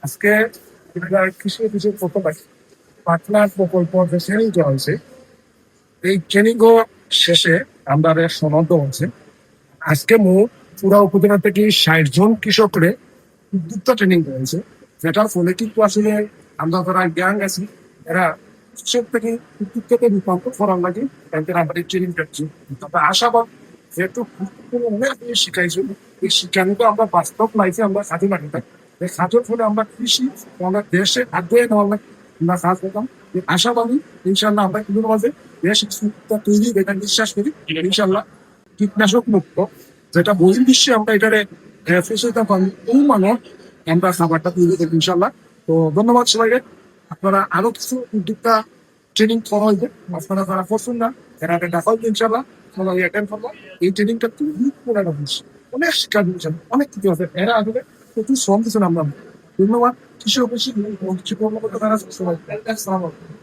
আজকে কৃষি অফিসের প্রথম পাটনার প্রকল্প যে ট্রেনিং দেওয়া হয়েছে, এই ট্রেনিং শেষে আমরা সনদ হচ্ছে আজকে মোট পুরা উপজেলা থেকে 60 জন কৃষকরে উদ্যোক্তা ট্রেনিং দেওয়া হয়েছে, যেটার ফলে কিন্তু আসলে আমরা যারা জ্ঞান আছি এরা কৃষক থেকে উদ্যোক্তাতে রূপান্তর করার লাগে তাদের আমাদের ট্রেনিং পাচ্ছি। তবে আশাবাদ যেহেতু গুরুত্বপূর্ণ অনেক জিনিস শিখাইছে, এই শিক্ষাগুলো আমরা বাস্তব লাইফে আমরা কাজে লাগাতে পারি। এই কাজের ফলে আমরা কৃষি আমরা দেশে আগ্রহে নেওয়ার লাগে আমরা কাজ করতাম। আশাবাদী ইনশাল্লাহ আমরা কিন্তু মাঝে দেশ তৈরি এটা বিশ্বাস করি ইনশাল্লাহ কীটনাশক মুক্ত, যেটা বহির্বিশ্বে আমরা এটারে ফেসিলিটি পাবো ওই মানের আমরা খাবারটা তৈরি করবো ইনশাল্লাহ। তো ধন্যবাদ সবাইকে। আপনারা আরো কিছু উদ্যোক্তা ট্রেনিং করা হইবে, আপনারা যারা করছেন না এরা দেখা হইবে ইনশাল্লাহ, সবাই অ্যাটেন্ড করবো। এই ট্রেনিংটা খুবই পুরানো জিনিস, অনেক শিক্ষা দিয়েছেন, অনেক কিছু আছে, এরা আসলে প্রচুর শ্রম দিচ্ছেন আমরা। ধন্যবাদ। কৃষি অফিসে কিছু কর্মকর্তা যারা সবাই আসসালামু আলাইকুম।